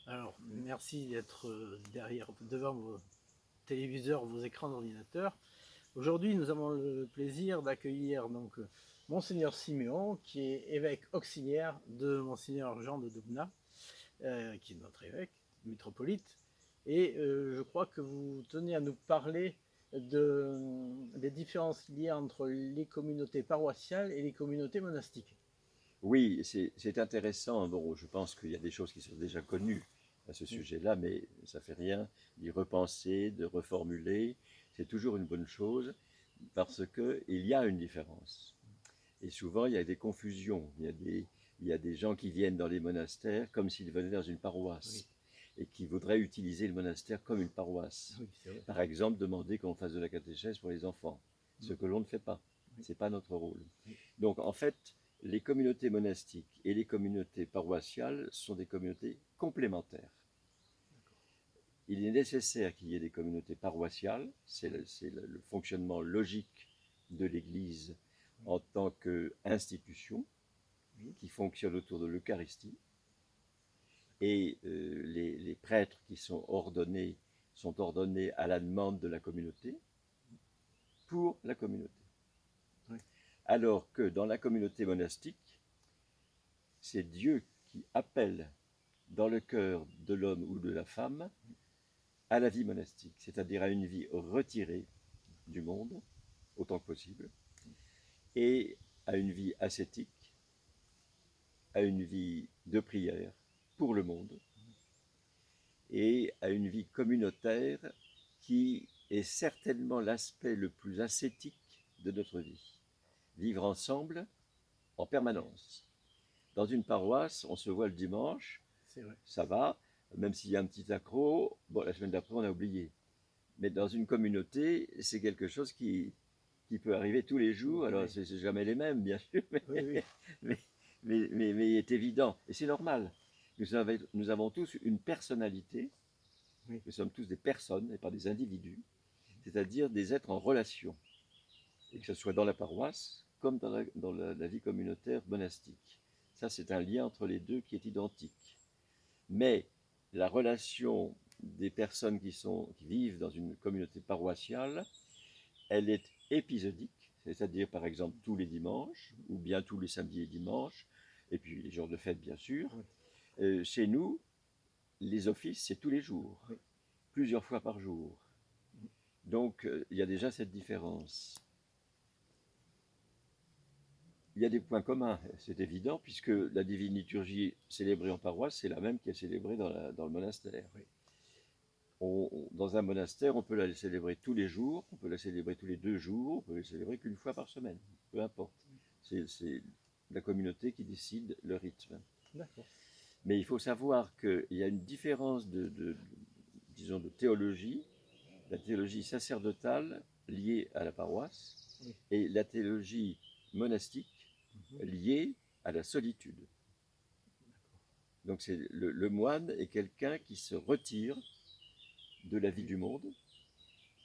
Alors, merci d'être devant vos téléviseurs, vos écrans d'ordinateur. Aujourd'hui, nous avons le plaisir d'accueillir donc Monseigneur Siméon, qui est évêque auxiliaire de Monseigneur Jean de Doubna, qui est notre évêque, métropolite. Et je crois que vous tenez à nous parler des différences liées entre les communautés paroissiales et les communautés monastiques. Oui, c'est intéressant. Bon, je pense qu'il y a des choses qui sont déjà connues à ce Oui, sujet-là, mais ça fait rien d'y repenser, de reformuler. C'est toujours une bonne chose parce qu'il y a une différence. Et souvent, il y a des confusions. Il y a des gens qui viennent dans les monastères comme s'ils venaient dans une oui, paroisse et qui voudraient utiliser le monastère comme une paroisse. oui, c'est vrai. Par exemple, demander qu'on fasse de la catéchèse pour les enfants, ce Mm, que l'on ne fait pas. oui, Ce n'est pas notre rôle. oui, Donc, en fait, les communautés monastiques et les communautés paroissiales sont des communautés complémentaires. Il est nécessaire qu'il y ait des communautés paroissiales, c'est le fonctionnement logique de l'Église oui, en tant qu'institution oui, qui fonctionne autour de l'Eucharistie, et les prêtres qui sont ordonnés à la demande de la communauté pour la communauté. oui, Alors que dans la communauté monastique, c'est Dieu qui appelle dans le cœur de l'homme ou de la femme à la vie monastique, c'est-à-dire à une vie retirée du monde, autant que possible, et à une vie ascétique, à une vie de prière pour le monde, et à une vie communautaire qui est certainement l'aspect le plus ascétique de notre vie. Vivre ensemble en oui, permanence. Dans une paroisse, on se voit le dimanche, c'est vrai. ça va, même s'il y a un petit accroc, bon, la semaine d'après, on a oublié. Mais dans une communauté, c'est quelque chose qui peut arriver tous les jours. Alors, Oui, c'est jamais les mêmes, bien sûr, oui, oui, mais, mais il est évident. Et c'est normal. Nous avons tous une personnalité. oui, Nous sommes tous des personnes et pas des individus, c'est-à-dire des êtres en relation. Et oui, que ce soit dans la paroisse comme dans la vie communautaire monastique. Ça, c'est un lien entre les deux qui est identique. Mais la relation des personnes qui vivent dans une communauté paroissiale, elle est épisodique, c'est-à-dire par exemple tous les dimanches, ou bien tous les samedis et dimanches, et puis les jours de fête bien sûr. oui, Chez nous, les offices, c'est tous les jours, oui. plusieurs fois par jour. Donc il y a déjà cette différence. Il y a des points communs, c'est évident, puisque la divine liturgie célébrée en paroisse, c'est la même qui est célébrée dans le monastère. Oui. Dans un monastère, on peut la célébrer tous les jours, on peut la célébrer tous les 2 jours, on peut la célébrer qu'une fois par semaine, peu importe. C'est la communauté qui décide le rythme. D'accord. Mais il faut savoir qu'il y a une différence disons, de théologie, la théologie sacerdotale liée à la paroisse Oui. et la théologie monastique Mhm. liée à la solitude. Donc c'est le moine est quelqu'un qui se retire de la vie Oui. du monde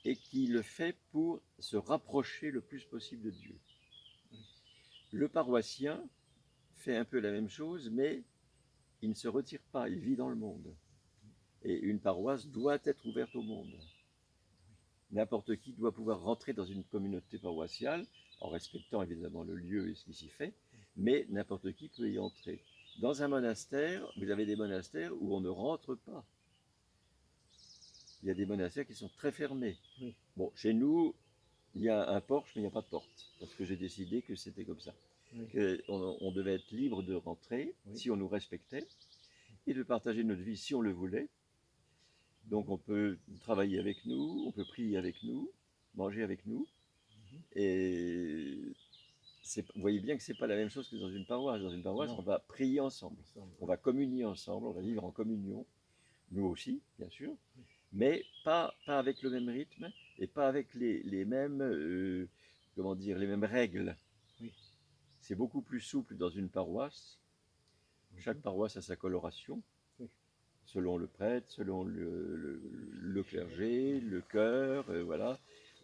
et qui le fait pour se rapprocher le plus possible de Dieu. Oui. Le paroissien fait un peu la même chose, mais il ne se retire pas, il vit dans le monde. Et une paroisse doit être ouverte au monde. N'importe qui doit pouvoir rentrer dans une communauté paroissiale, en respectant évidemment le lieu et ce qui s'y fait, mais n'importe qui peut y entrer. Dans un monastère, vous avez des monastères où on ne rentre pas. Il y a des monastères qui sont très fermés. Oui. Bon, chez nous, il y a un porche, mais il n'y a pas de porte, parce que j'ai décidé que c'était comme ça. Oui. On devait être libre de rentrer Oui. si on nous respectait et de partager notre vie si on le voulait. Donc Mhm. on peut travailler avec nous, on peut prier avec nous, manger avec nous. Mhm. Et vous voyez bien que ce n'est pas la même chose que dans une paroisse. Dans une paroisse, Non, on va prier ensemble, ensemble. on Oui. va communier ensemble, on va Oui. vivre en communion, nous aussi, bien sûr, Oui. mais pas avec le même rythme et pas avec les mêmes, comment dire, les mêmes règles. Oui. C'est beaucoup plus souple dans une paroisse. Chaque Mhm. paroisse a sa coloration, Oui. selon le prêtre, selon le clergé, le chœur, voilà.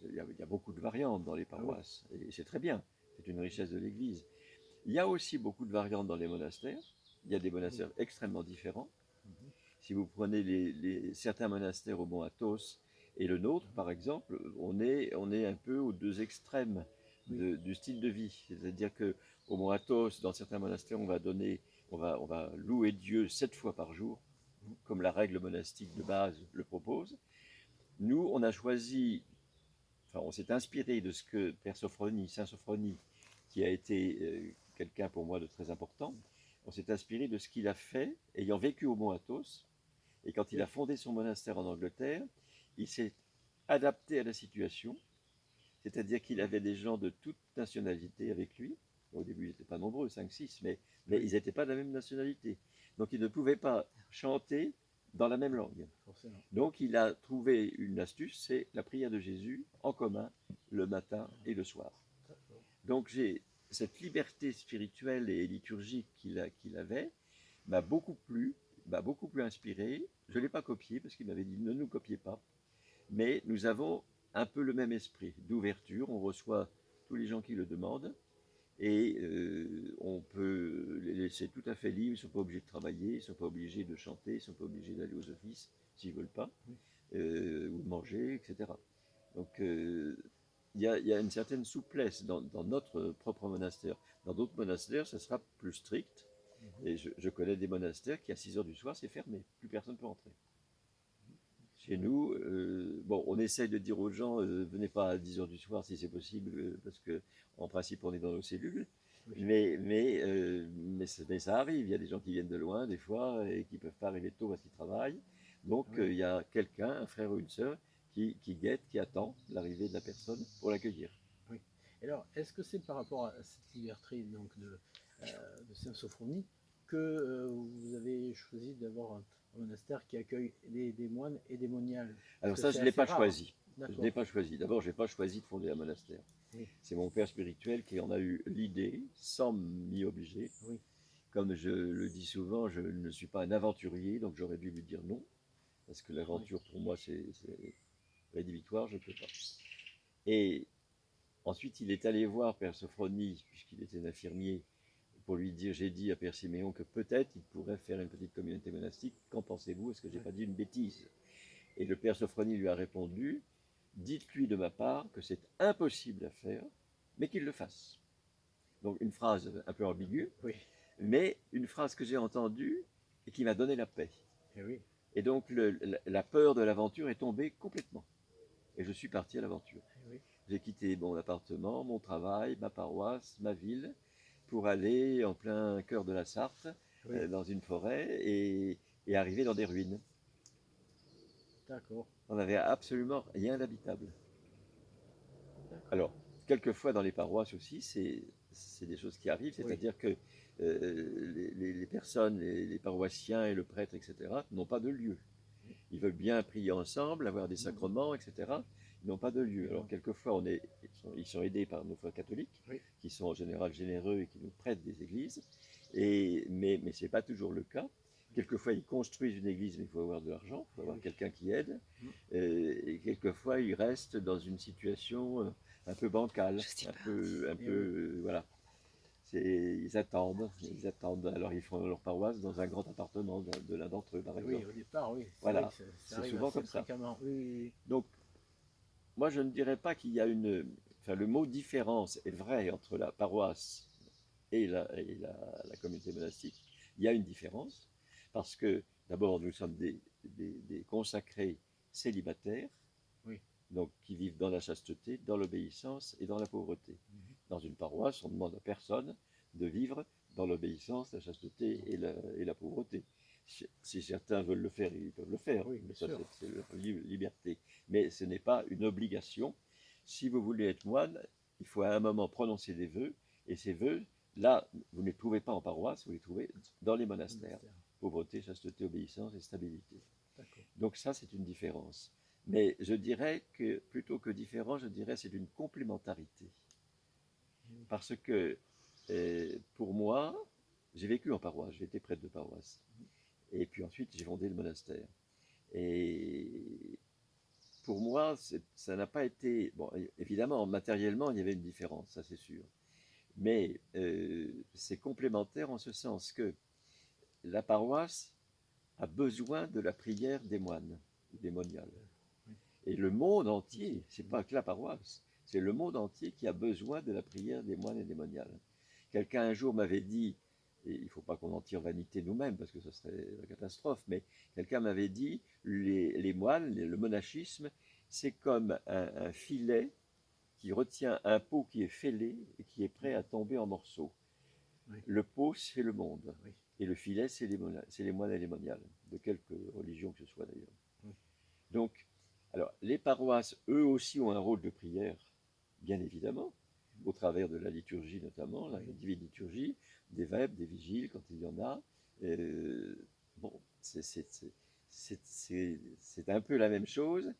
Il y a beaucoup de variantes dans les Ah oui. paroisses, et c'est très bien, c'est une richesse de l'Église. Il y a aussi beaucoup de variantes dans les monastères, il y a des Ah oui. monastères extrêmement différents, Mhm. Si vous prenez certains monastères au Mont Athos et le nôtre, par exemple, on est un peu aux deux extrêmes du style de vie. C'est-à-dire qu'au Mont Athos, dans certains monastères, on va louer Dieu 7 fois par jour, comme la règle monastique de base le propose. Nous, on a choisi, enfin, on s'est inspiré de ce que Père Sophronie, Saint Sophronie, qui a été quelqu'un pour moi de très important, on s'est inspiré de ce qu'il a fait, ayant vécu au Mont Athos. Et quand il a fondé son monastère en Angleterre, il s'est adapté à la situation, c'est-à-dire qu'il avait des gens de toute nationalité avec lui. Au début, ils n'étaient pas nombreux, 5, 6, mais ils n'étaient pas de la même nationalité. Donc, ils ne pouvaient pas chanter dans la même langue. Forcément. Donc, il a trouvé une astuce, c'est la prière de Jésus en commun le matin et le soir. Donc, cette liberté spirituelle et liturgique qu'il avait m'a beaucoup plu, m'a beaucoup plus inspiré. Je ne l'ai pas copié parce qu'il m'avait dit ne nous copiez pas. Mais nous avons un peu le même esprit d'ouverture. On reçoit tous les gens qui le demandent et on peut les laisser tout à fait libres. Ils ne sont pas obligés de travailler, ils ne sont pas obligés de chanter, ils ne sont pas obligés d'aller aux offices s'ils ne veulent pas, ou de manger, etc. Donc il y a une certaine souplesse dans notre propre monastère. Dans d'autres monastères, ça sera plus strict. Et je connais des monastères qui, à 6 heures du soir, c'est fermé. Plus personne ne peut entrer. Chez nous, bon, on essaye de dire aux gens, venez pas à 10 heures du soir si c'est possible, parce que en principe, on est dans nos cellules. Mais ça arrive. Il y a des gens qui viennent de loin, des fois, et qui ne peuvent pas arriver tôt parce qu'ils travaillent. Donc, il y a quelqu'un, un frère ou une sœur, qui guette, qui attend l'arrivée de la personne pour l'accueillir. Oui. Alors, est-ce que c'est par rapport à cette liberté donc, de Saint Sophronie que vous avez choisi d'avoir un monastère qui accueille des moines et des moniales? Alors ça, je ne l'ai pas choisi. Je n'ai pas choisi. D'abord, je n'ai pas choisi de fonder un monastère. Oui. C'est mon père spirituel qui en a eu l'idée, sans m'y obliger. Oui. Comme je le dis souvent, je ne suis pas un aventurier, donc j'aurais dû lui dire non. Parce que l'aventure, pour moi, c'est rédhibitoire, je ne peux pas. Et ensuite, il est allé voir Père Sophronie, puisqu'il était un infirmier, pour lui dire, j'ai dit à Père Siméon que peut-être il pourrait faire une petite communauté monastique. Qu'en pensez-vous? Est-ce que je n'ai pas dit une bêtise? Et le Père Sophronie lui a répondu, dites-lui de ma part que c'est impossible à faire, mais qu'il le fasse. Donc une phrase un peu ambiguë, oui. Mais une phrase que j'ai entendue et qui m'a donné la paix. Oui. Et donc la peur de l'aventure est tombée complètement. Et je suis parti à l'aventure. Oui. J'ai quitté mon appartement, mon travail, ma paroisse, ma ville, pour aller en plein cœur de la Sarthe, dans une forêt, et arriver dans des ruines. D'accord. On n'avait absolument rien d'habitable. Alors, quelquefois dans les paroisses aussi, c'est des choses qui arrivent, c'est-à-dire que les personnes, les paroissiens et le prêtre, etc., n'ont pas de lieu. Ils veulent bien prier ensemble, avoir des sacrements, etc., ils n'ont pas de lieu. Alors, quelquefois, ils sont aidés par nos frères catholiques, qui sont en général généreux et qui nous prêtent des églises, mais ce n'est pas toujours le cas. Quelquefois, ils construisent une église, mais il faut avoir de l'argent, il faut avoir quelqu'un qui aide. Et quelquefois, ils restent dans une situation un peu bancale, un peu voilà. Ils attendent. Alors, ils font leur paroisse dans un grand appartement de l'un d'entre eux, par exemple. Oui, au départ, oui. Voilà, c'est souvent comme ça. Oui. Donc, moi, je ne dirais pas qu'il y a Enfin, le mot différence est vrai entre la paroisse et la communauté monastique. Il y a une différence, parce que, d'abord, nous sommes des consacrés célibataires, donc qui vivent dans la chasteté, dans l'obéissance et dans la pauvreté. Dans une paroisse, on ne demande à personne de vivre dans l'obéissance, la chasteté et la pauvreté. Si certains veulent le faire, ils peuvent le faire. Ça, c'est leur liberté. Mais ce n'est pas une obligation. Si vous voulez être moine, il faut à un moment prononcer des vœux. Et ces vœux, là, vous ne les trouvez pas en paroisse, vous les trouvez dans les monastères. Pauvreté, chasteté, obéissance et stabilité. Donc ça, c'est une différence. Mais je dirais que, plutôt que différent, je dirais c'est une complémentarité. Parce que, pour moi, j'ai vécu en paroisse, j'ai été prêtre de paroisse. Et puis ensuite, j'ai fondé le monastère. Et pour moi, ça n'a pas été... Bon, évidemment, matériellement, il y avait une différence, ça c'est sûr. Mais c'est complémentaire en ce sens que la paroisse a besoin de la prière des moines, des moniales. Et le monde entier, c'est pas que la paroisse, c'est le monde entier qui a besoin de la prière des moines et des moniales. Quelqu'un un jour m'avait dit, et il ne faut pas qu'on en tire vanité nous-mêmes parce que ce serait la catastrophe, mais quelqu'un m'avait dit, les moines, le monachisme, c'est comme un filet qui retient un pot qui est fêlé et qui est prêt à tomber en morceaux. Oui. Le pot, c'est le monde. Oui. Et le filet, c'est les moines et les moniales, de quelque religion que ce soit d'ailleurs. Oui. Donc, alors, les paroisses, eux aussi, ont un rôle de prière, bien évidemment, au travers de la liturgie notamment, la divine liturgie, des vêpres, des vigiles, quand il y en a. Bon, c'est un peu la même chose,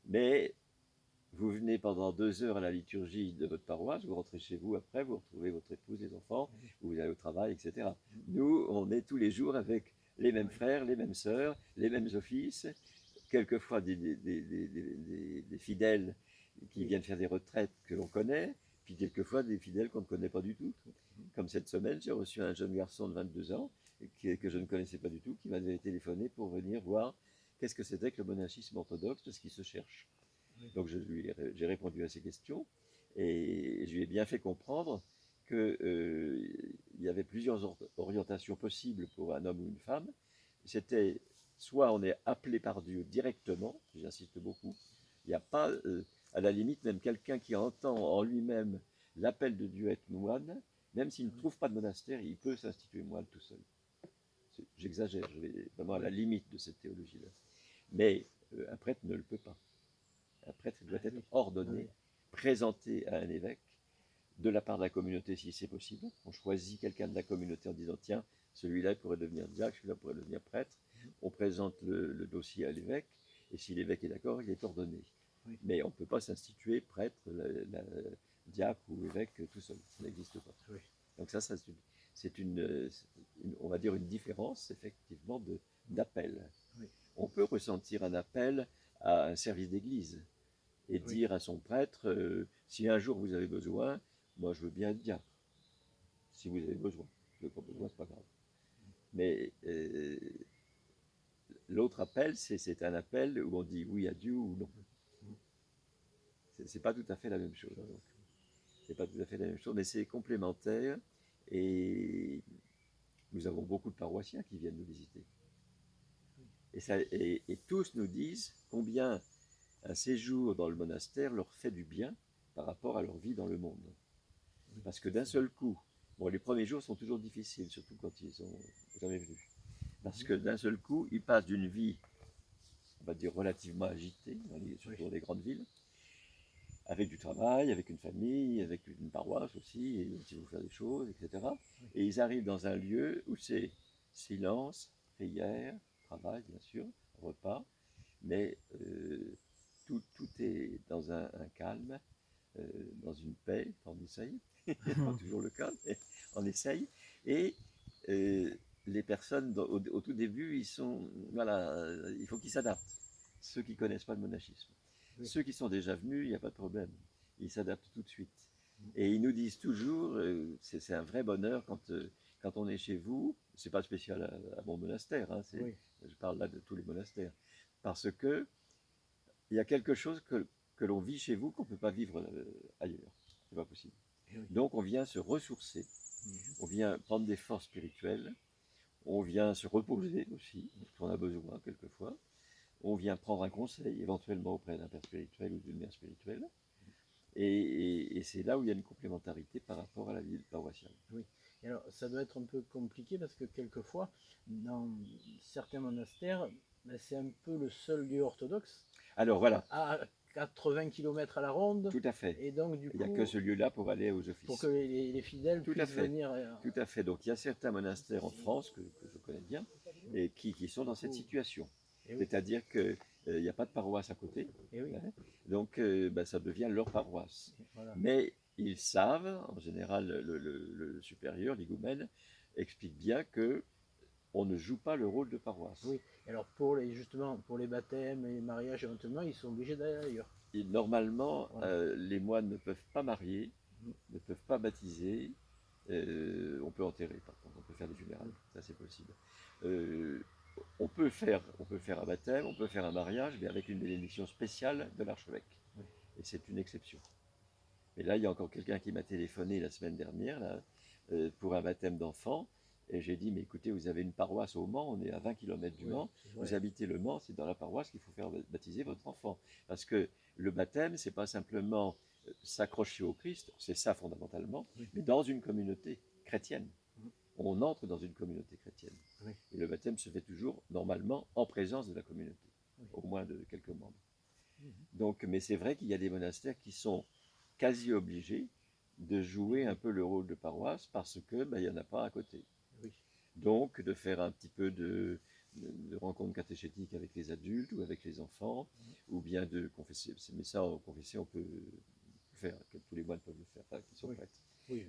mais vous venez pendant 2 heures à la liturgie de votre paroisse, vous rentrez chez vous après, vous retrouvez votre épouse, les enfants, vous allez au travail, etc. Nous, on est tous les jours avec les mêmes frères, les mêmes sœurs, les mêmes offices, quelquefois des fidèles qui viennent faire des retraites que l'on connaît, puis quelquefois des fidèles qu'on ne connaît pas du tout. Comme cette semaine, j'ai reçu un jeune garçon de 22 ans que je ne connaissais pas du tout, qui m'avait téléphoné pour venir voir qu'est-ce que c'était que le monachisme orthodoxe, parce qu'il se cherche. Donc j'ai répondu à ces questions et je lui ai bien fait comprendre qu'il y avait plusieurs orientations possibles pour un homme ou une femme. C'était soit on est appelé par Dieu directement, j'insiste beaucoup, il n'y a pas, à la limite, même quelqu'un qui entend en lui-même l'appel de Dieu à être moine, même s'il ne trouve pas de monastère, il peut s'instituer moine tout seul. J'exagère, je vais vraiment à la limite de cette théologie-là. Mais un prêtre ne le peut pas. Un prêtre doit être ordonné, présenté à un évêque, de la part de la communauté si c'est possible. On choisit quelqu'un de la communauté en disant tiens, celui-là pourrait devenir diacre, celui-là pourrait devenir prêtre. On présente le dossier à l'évêque, et si l'évêque est d'accord, il est ordonné. Oui. Mais on ne peut pas s'instituer prêtre, diacre ou évêque tout seul. Ça n'existe pas. Oui. Donc ça c'est on va dire une différence effectivement d'appel. Oui. On peut ressentir un appel à un service d'église et dire à son prêtre, si un jour vous avez besoin, moi je veux bien être diacre. Si vous avez besoin. Si vous n'avez pas besoin, c'est pas grave. Mais l'autre appel, c'est un appel où on dit oui à Dieu ou non. C'est pas tout à fait la même chose. C'est pas tout à fait la même chose, mais c'est complémentaire. Et nous avons beaucoup de paroissiens qui viennent nous visiter. Et tous nous disent combien un séjour dans le monastère leur fait du bien par rapport à leur vie dans le monde. Parce que d'un seul coup, bon, les premiers jours sont toujours difficiles, surtout quand ils sont jamais venus. Parce que d'un seul coup, ils passent d'une vie, on va dire, relativement agitée, surtout dans les grandes villes, avec du travail, avec une famille, avec une paroisse aussi, et il faut faire des choses, etc. Et ils arrivent dans un lieu où c'est silence, prière, travail, bien sûr, repas, mais tout est dans un calme, dans une paix, on essaye, pas toujours le cas, mais on essaye, et les personnes, au tout début, voilà, il faut qu'ils s'adaptent, ceux qui ne connaissent pas le monachisme. Oui. Ceux qui sont déjà venus, il n'y a pas de problème, ils s'adaptent tout de suite. Et ils nous disent toujours, c'est un vrai bonheur quand on est chez vous, c'est pas spécial à mon monastère, hein, oui. Je parle là de tous les monastères, parce que il y a quelque chose que l'on vit chez vous qu'on ne peut pas vivre ailleurs. C'est pas possible. Donc on vient se ressourcer, on vient prendre des forces spirituelles, on vient se reposer aussi, parce qu'on a besoin quelquefois, on vient prendre un conseil éventuellement auprès d'un père spirituel ou d'une mère spirituelle, et c'est là où il y a une complémentarité par rapport à la vie paroissiale. Oui. Et alors ça doit être un peu compliqué parce que quelquefois, dans certains monastères, c'est un peu le seul lieu orthodoxe. Alors voilà. À 80 km à la ronde. Tout à fait. Et donc du coup, il n'y a que ce lieu-là pour aller aux offices. Pour que les fidèles tout puissent venir. Tout à fait. Donc il y a certains monastères en France que je connais bien et qui sont dans cette situation. C'est-à-dire qu'il n'y a pas de paroisse à côté. Hein, donc ça devient leur paroisse. Voilà. Mais ils savent, en général le supérieur, l'higoumène, explique bien que on ne joue pas le rôle de paroisse. Oui, alors justement, pour les baptêmes et les mariages éventuellement, ils sont obligés d'aller ailleurs. Et normalement, voilà. Les moines ne peuvent pas marier, ne peuvent pas baptiser, on peut enterrer par contre, on peut faire des funérailles, ça c'est possible. on peut faire un baptême, on peut faire un mariage, mais avec une bénédiction spéciale de l'archevêque. Oui. Et c'est une exception. Et là, il y a encore quelqu'un qui m'a téléphoné la semaine dernière là, pour un baptême d'enfant. Et j'ai dit, mais écoutez, vous avez une paroisse au Mans, on est à 20 km du Oui, Mans, c'est vrai. vous habitez le Mans, c'est dans la paroisse qu'il faut faire baptiser votre enfant. Parce que le baptême, c'est pas simplement s'accrocher au Christ, c'est ça fondamentalement, Oui. mais dans une communauté chrétienne. Mhm. On entre dans une communauté chrétienne. Oui. Et le baptême se fait toujours, normalement, en présence de la communauté, Oui. au moins de quelques membres. Mhm. Donc, mais c'est vrai qu'il y a des monastères qui sont quasi obligés de jouer un peu le rôle de paroisse parce que il y en a pas à côté. Oui. Donc, de faire un petit peu de rencontres catéchétiques avec les adultes ou avec les enfants, ou bien de confesser. Mais ça, en confesser, on peut le faire, que tous les moines peuvent le faire, enfin, qui sont Oui. prêtres. Oui.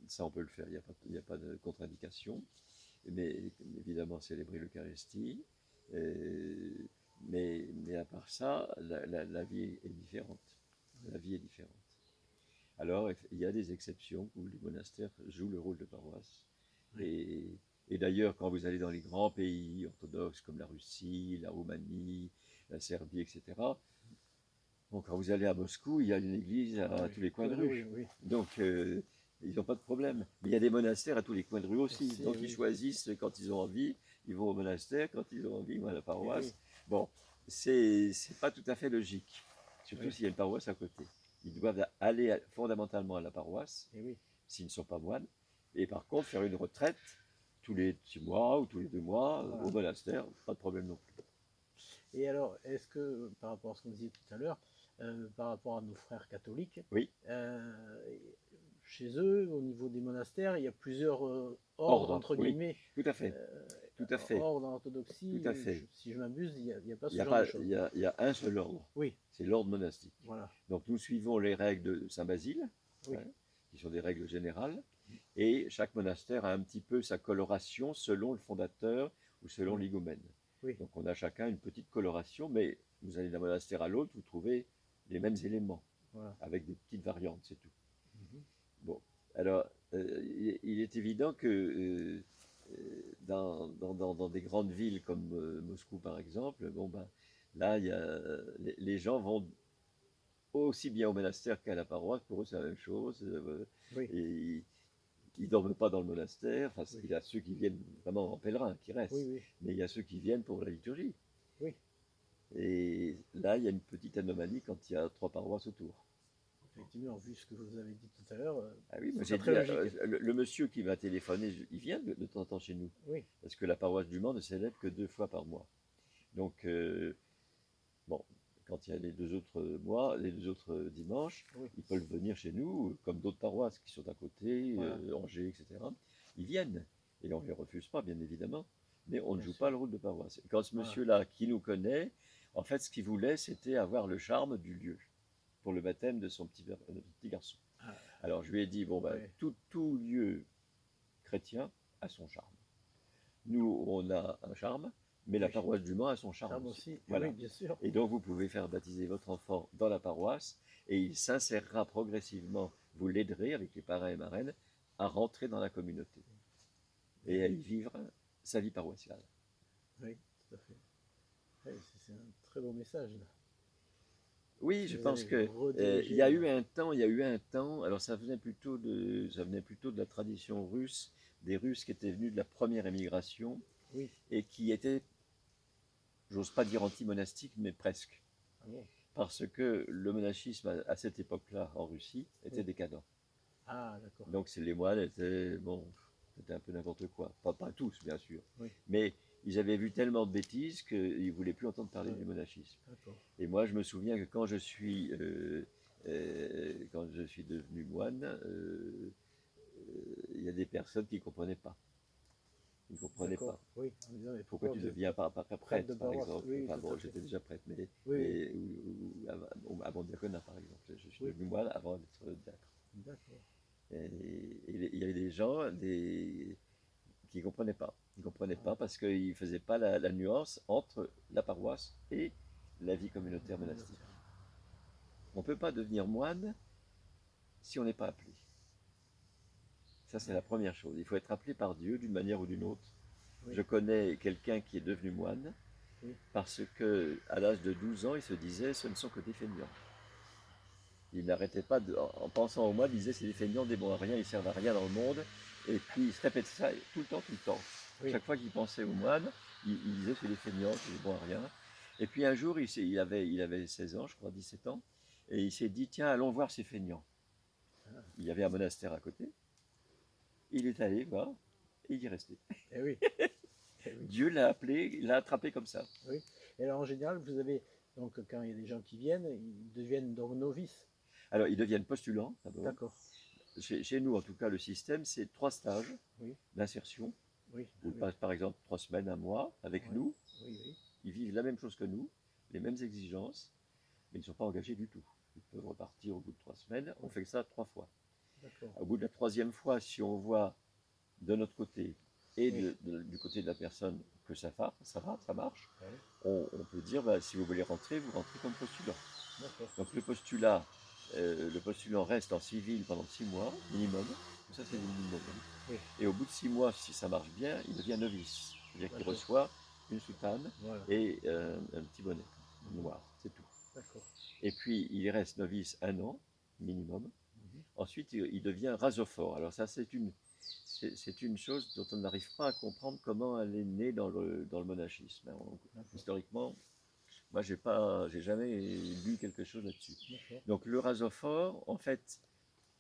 Ça, on peut le faire, il n'y a pas de contre-indication. Mais évidemment, célébrer l'Eucharistie. Mais à part ça, la vie est différente. La vie est différente. Alors, il y a des exceptions où les monastères jouent le rôle de paroisse. Oui. Et d'ailleurs, quand vous allez dans les grands pays orthodoxes comme la Russie, la Roumanie, la Serbie, etc., bon, quand vous allez à Moscou, il y a une église à tous les coins de rue. Oui. Donc, ils n'ont pas de problème. Mais il y a des monastères à tous les coins de rue aussi. Donc, Oui. ils choisissent quand ils ont envie, ils vont au monastère, quand ils ont envie, ils vont à la paroisse. Oui. Bon, c'est pas tout à fait logique, surtout Oui. s'il y a une paroisse à côté. Ils doivent aller fondamentalement à la paroisse, Et oui. s'ils ne sont pas moines, et par contre faire une retraite tous les 6 mois ou tous les 2 mois Voilà. au monastère, pas de problème non plus. Et alors, est-ce que, par rapport à ce qu'on disait tout à l'heure, par rapport à nos frères catholiques, Oui, chez eux, au niveau des monastères, il y a plusieurs ordres, ordre, entre oui, guillemets. tout à fait, tout à fait, Ordre en orthodoxie, tout à fait. si je m'abuse, il n'y a pas Il y ce a genre de pas, choses. il y a un seul ordre, Oui, c'est l'ordre monastique. voilà. Donc nous suivons les règles de Saint Basile, Oui. hein, qui sont des règles générales, et chaque monastère a un petit peu sa coloration selon le fondateur ou selon Oui. l'higoumène. Oui. Donc on a chacun une petite coloration, mais vous allez d'un monastère à l'autre, vous trouvez les mêmes éléments, Voilà. avec des petites variantes, c'est tout. Mhm. Bon, alors il est évident que dans des grandes villes comme Moscou par exemple, bon ben là les gens vont aussi bien au monastère qu'à la paroisse, pour eux c'est la même chose. Oui. Et ils ne dorment pas dans le monastère. Enfin, Oui. il y a ceux qui viennent vraiment en pèlerin, qui restent. Oui, oui. Mais il y a ceux qui viennent pour la liturgie. Oui. Et là, il y a une petite anomalie quand il y a 3 paroisses autour. Effectivement, vu ce que vous avez dit tout à l'heure, Ah oui, moi c'est j'ai très dit, logique. le monsieur qui m'a téléphoné, il vient de temps en temps chez nous. Oui. Parce que la paroisse du Mans ne célèbre que 2 fois par mois. Donc, bon, quand il y a les 2 autres mois, les 2 autres dimanches, Oui. ils peuvent venir chez nous, comme d'autres paroisses qui sont à côté, Voilà. Angers, etc. Ils viennent. Et on ne les refuse pas, bien évidemment. Mais on ne Bien joue sûr. pas le rôle de paroisse. Et quand ce Voilà. monsieur-là, qui nous connaît, en fait, ce qu'il voulait, c'était avoir le charme du lieu pour le baptême de son petit garçon. Ah, Alors je lui ai dit, bon, ben, ouais. tout lieu chrétien a son charme. Nous, on a un charme, mais la Oui. paroisse du Mans a son charme Charme aussi. aussi. Voilà. Oui, bien sûr. Et donc, vous pouvez faire baptiser votre enfant dans la paroisse et il s'insérera progressivement. Vous l'aiderez avec les parrains et marraines à rentrer dans la communauté et à y vivre sa vie paroissiale. Oui, tout à fait. Ouais, c'est un très beau message, là. Oui, Si je vous pense allez que rediriger. il y a eu un temps. Alors ça venait plutôt de la tradition russe, des Russes qui étaient venus de la première émigration Oui. et qui étaient, j'ose pas dire anti-monastique, mais presque. Ah bon. Parce que le monachisme à cette époque-là en Russie était Oui. décadent. Ah, d'accord. Donc les moines étaient, bon, c'était un peu n'importe quoi. Pas tous, bien sûr. Oui. Mais ils avaient vu tellement de bêtises qu'ils ne voulaient plus entendre parler Ouais. du monachisme. D'accord. Et moi, je me souviens que quand je suis devenu moine, il y a des personnes qui ne comprenaient pas. Ils ne comprenaient D'accord. pas. Oui. En disant, mais Pourquoi tu ne deviens pas prêtre, de par paroisse. exemple? Oui, Enfin tout bon, à fait. j'étais déjà prêtre, mais, Oui. ou à mon diaconat, par exemple. Je suis Oui. devenu moine avant d'être diacre. D'accord. Et il y avait des gens qui ne comprenaient pas. Ils ne comprenaient pas parce qu'ils ne faisaient pas la nuance entre la paroisse et la vie communautaire monastique. On ne peut pas devenir moine si on n'est pas appelé. Ça, c'est la première chose. Il faut être appelé par Dieu d'une manière ou d'une autre. Oui. Je connais quelqu'un qui est devenu moine Oui. parce que à l'âge de 12 ans, il se disait ce ne sont que des feignants. Il n'arrêtait pas, en pensant au moine, il disait c'est des feignants, des bons à rien, ils servent à rien dans le monde. Et puis il se répétait ça tout le temps, tout le temps. Oui. Chaque fois qu'il pensait au moine, il disait c'est des feignants, c'est des bons à rien. Et puis un jour, il avait 16 ans, je crois, 17 ans, et il s'est dit tiens, allons voir ces feignants. Il y avait un monastère à côté. Il est allé voir et il y est resté. Eh oui. Eh oui. Dieu l'a appelé, l'a attrapé comme ça. Oui. Et alors en général, vous avez, donc quand il y a des gens qui viennent, ils deviennent donc novices. Alors, ils deviennent postulants d'abord. D'accord. Chez nous, en tout cas, le système, c'est 3 stages Oui. d'insertion. Oui. Où ils Oui. passent par exemple 3 semaines, un mois avec Ouais. nous. Oui. Oui. Ils vivent la même chose que nous, les mêmes exigences, mais ils ne sont pas engagés du tout. Ils peuvent repartir au bout de 3 semaines. On fait ça 3 fois. D'accord. Au bout de la 3e fois, si on voit de notre côté et Oui. du côté de la personne que ça va, ça marche, Ouais. on peut dire bah, si vous voulez rentrer, vous rentrez comme postulant. D'accord. Donc le postulant reste en civil pendant 6 mois minimum. Ça c'est le minimum. Oui. Et au bout de 6 mois, si ça marche bien, il devient novice. C'est-à-dire qu'il D'accord. reçoit une soutane Voilà. et un petit bonnet noir, c'est tout. D'accord. Et puis il reste novice 1 an minimum. Mhm. Ensuite, il devient rasophore. Alors ça, c'est une chose dont on n'arrive pas à comprendre comment elle est née dans le monachisme. D'accord. Historiquement, moi, j'ai jamais lu quelque chose là-dessus. D'accord. Donc le rasophore, en fait,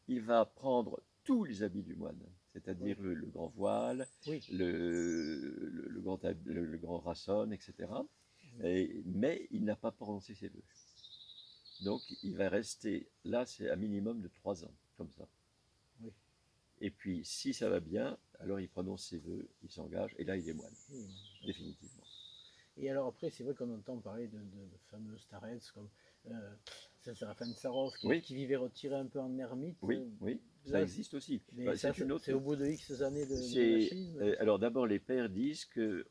il va prendre tous les habits du moine, c'est-à-dire Oui. le grand voile, Oui. le grand rassone, etc. Oui. Mais il n'a pas prononcé ses vœux. Donc il va rester là, c'est un minimum de 3 ans, comme ça. Oui. Et puis si ça va bien, alors il prononce ses vœux, il s'engage, et là il est moine, Oui. définitivement. Et alors après, c'est vrai qu'on entend parler de fameux starets comme Saint-Séraphin Sarov Oui, qui vivait retiré un peu en ermite. oui, oui, ça Là, existe aussi. mais Bah, ça, c'est une c'est autre. au bout de X années de C'est monachisme. alors d'abord les pères disent que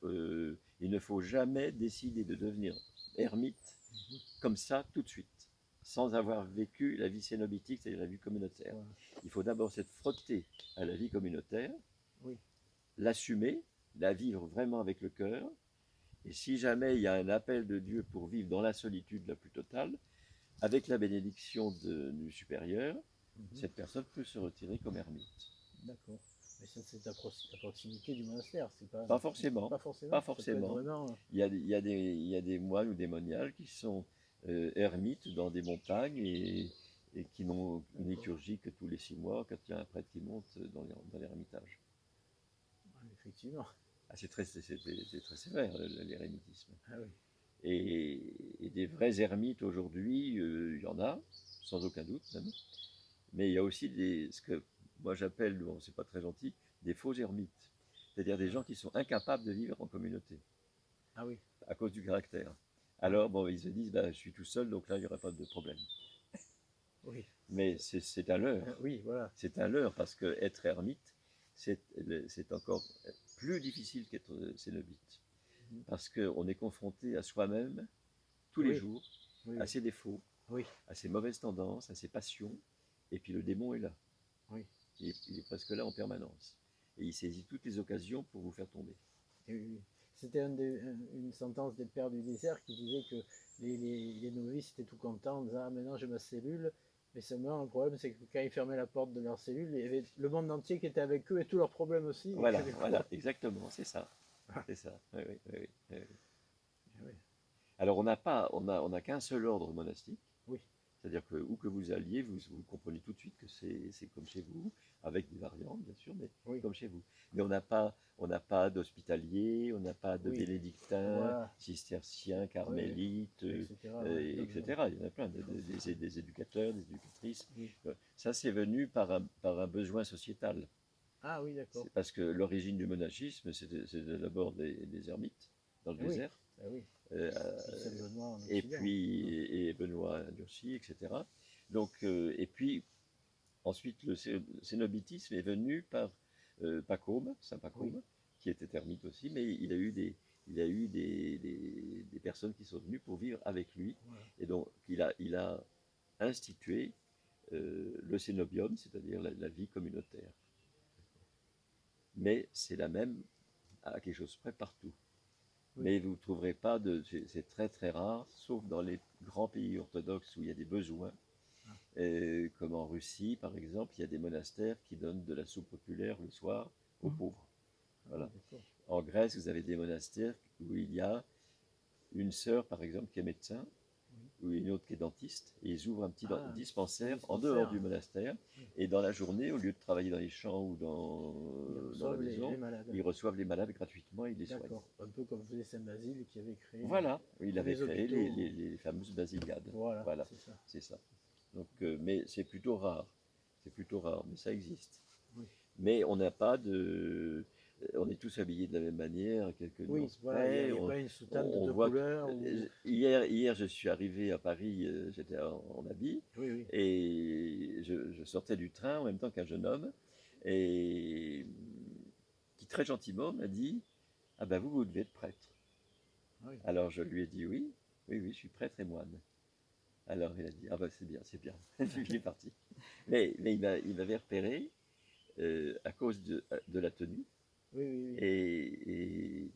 il ne faut jamais décider de devenir ermite comme ça tout de suite, sans avoir vécu la vie cénobitique, c'est-à-dire la vie communautaire. Voilà. Il faut d'abord s'être frotté à la vie communautaire, Oui. l'assumer, la vivre vraiment avec le cœur. Et si jamais il y a un appel de Dieu pour vivre dans la solitude la plus totale, avec la bénédiction du supérieur, cette personne peut se retirer comme ermite. D'accord. Mais ça, c'est à proximité du monastère, c'est pas. Pas forcément, Pas forcément. pas Ça peut être forcément. vraiment. Il y a des moines ou des moniales qui sont ermites dans des montagnes et qui n'ont une liturgie que tous les 6 mois quand il y a un prêtre qui monte dans l'ermitage. Effectivement. Ah, c'est très sévère l'érémitisme. Ah oui. Et des vrais ermites aujourd'hui, il y en a, sans aucun doute même. Mais il y a aussi ce que moi j'appelle, bon, c'est pas très gentil, des faux ermites. C'est-à-dire des gens qui sont incapables de vivre en communauté Ah oui. à cause du caractère. Alors, bon, ils se disent, bah, je suis tout seul, donc là, il n'y aura pas de problème. Oui. Mais c'est un leurre. Oui, voilà. C'est un leurre parce qu'être ermite, c'est encore plus difficile qu'être cénobite. Parce qu'on est confronté à soi-même tous les Oui. jours, Oui. à ses défauts, Oui. à ses mauvaises tendances, à ses passions, et puis le démon est là. Oui. Il est presque là en permanence. Et il saisit toutes les occasions pour vous faire tomber. Oui. C'était une sentence des pères du désert qui disait que les novices étaient tout contents en disant ah maintenant j'ai ma cellule, mais seulement le problème c'est que quand ils fermaient la porte de leur cellule, il y avait le monde entier qui était avec eux et tous leurs problèmes aussi. Voilà, voilà, exactement, c'est ça. Ah. C'est ça. Oui, oui, oui, oui. Oui. Alors on n'a qu'un seul ordre monastique. Oui. C'est-à-dire que où que vous alliez, vous comprenez tout de suite que c'est comme chez vous, avec des variantes bien sûr, mais Oui. comme chez vous. Mais on n'a pas d'hospitalier, on n'a pas de Oui. bénédictins, Voilà. cisterciens, carmélites, Etc. etc. Il y en a plein, des éducateurs, des éducatrices. Oui. Ça, c'est venu par un besoin sociétal. Ah oui, d'accord. C'est parce que l'origine du monachisme, c'était d'abord des ermites dans le Oui. désert. Ah oui. Euh, Saint Benoît en et Occident. puis et Benoît Durci, etc. Donc, et puis ensuite le cénobitisme est venu par Pacôme, Saint Pacôme, Oui. qui était ermite aussi, mais il a eu des personnes qui sont venues pour vivre avec lui, Voilà. et donc il a institué le cénobium, c'est-à-dire la vie communautaire. Mais c'est la même à quelque chose près partout. Oui. Mais vous ne trouverez pas c'est très très rare, sauf dans les grands pays orthodoxes où il y a des besoins. Comme en Russie, par exemple, il y a des monastères qui donnent de la soupe populaire le soir aux pauvres. Voilà. D'accord. En Grèce, vous avez des monastères où il y a une sœur, par exemple, qui est médecin, ou une autre qui est dentiste, et ils ouvrent un petit dispensaire en dehors du monastère, et dans la journée, au lieu de travailler dans les champs ou dans la maison, ils reçoivent les malades gratuitement et ils les soignent. D'accord, un peu comme faisait Saint-Basile qui avait créé. Voilà, il avait les créé hôpitaux. les fameuses basiliades. Voilà, c'est ça. Donc, mais c'est plutôt rare. C'est plutôt rare, mais ça existe. Oui. Mais on n'a pas de. On est tous habillés de la même manière, quelques nuances voilà, il près. n'y a pas une soutane On de voit couleur. hier, je suis arrivé à Paris, j'étais en habit, Oui. et je sortais du train en même temps qu'un jeune homme, et qui très gentiment m'a dit: ah ben vous devez être prêtre. Oui. Alors je lui ai dit oui, je suis prêtre et moine. Alors il a dit: ah ben c'est bien. Il est parti. Mais il m'avait repéré à cause de la tenue. Oui. Et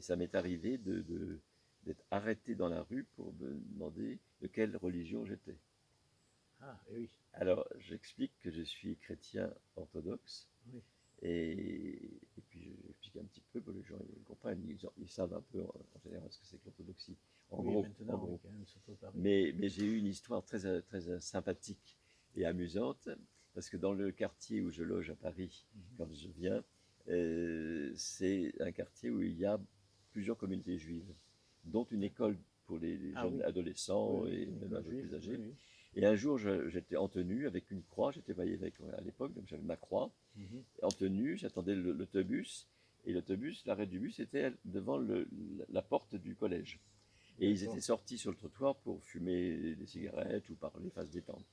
ça m'est arrivé d'être arrêté dans la rue pour me demander de quelle religion j'étais. Ah, oui. Alors, j'explique que je suis chrétien orthodoxe. Oui. Et puis, j'explique un petit peu pour les gens, ils comprennent, ils savent un peu en général ce que c'est que l'orthodoxie. En gros. Quand même, se préparer. Mais j'ai eu une histoire très, très sympathique et amusante, parce que dans le quartier où je loge à Paris, quand je viens, c'est un quartier où il y a plusieurs communautés juives, dont une école pour les jeunes adolescents et même un peu plus âgés. Et un jour, j'étais en tenue avec une croix, j'étais évêque à l'époque, donc j'avais ma croix, en tenue, j'attendais l'autobus, et l'autobus, l'arrêt du bus était devant la porte du collège. Et ils étaient sortis sur le trottoir pour fumer des cigarettes ou parler, se détendre.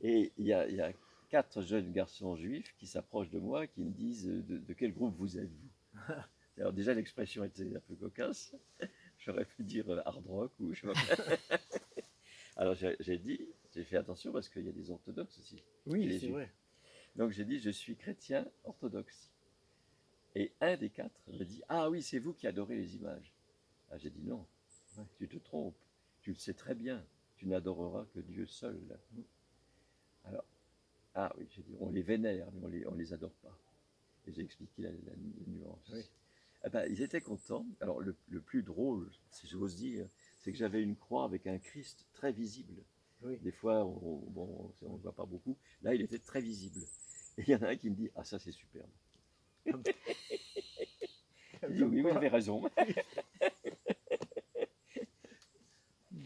Et il y a 4 jeunes garçons juifs qui s'approchent de moi, qui me disent: de quel groupe vous êtes-vous? Alors déjà, l'expression était un peu cocasse. J'aurais pu dire hard rock ou je sais pas. Alors j'ai fait attention parce qu'il y a des orthodoxes aussi. Oui, c'est vrai. Donc j'ai dit: je suis chrétien orthodoxe. Et un des 4 me dit: ah oui, c'est vous qui adorez les images. Ah, j'ai dit: non, tu te trompes, tu le sais très bien, tu n'adoreras que Dieu seul. Alors, ah oui, j'ai dit: on les vénère, mais on les adore pas. Et j'ai expliqué la nuance. Oui. Eh ben, ils étaient contents. Alors le plus drôle, si j'ose dire, c'est que j'avais une croix avec un Christ très visible. Oui. Des fois, on ne voit pas beaucoup. Là, il était très visible. Et il y en a un qui me dit: ah, ça c'est superbe. Je dis: oui, vous avez raison.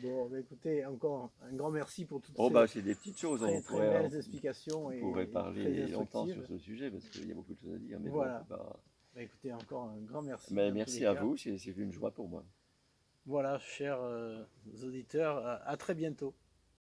Bon, bah écoutez, encore un grand merci pour toutes c'est des petites choses. très belles explications. On pourrait parler longtemps sur ce sujet parce qu'il y a beaucoup de choses à dire. Mais voilà. bon, bah écoutez, encore un grand merci. Mais merci à vous, c'est une joie pour moi. Voilà, chers auditeurs, à très bientôt.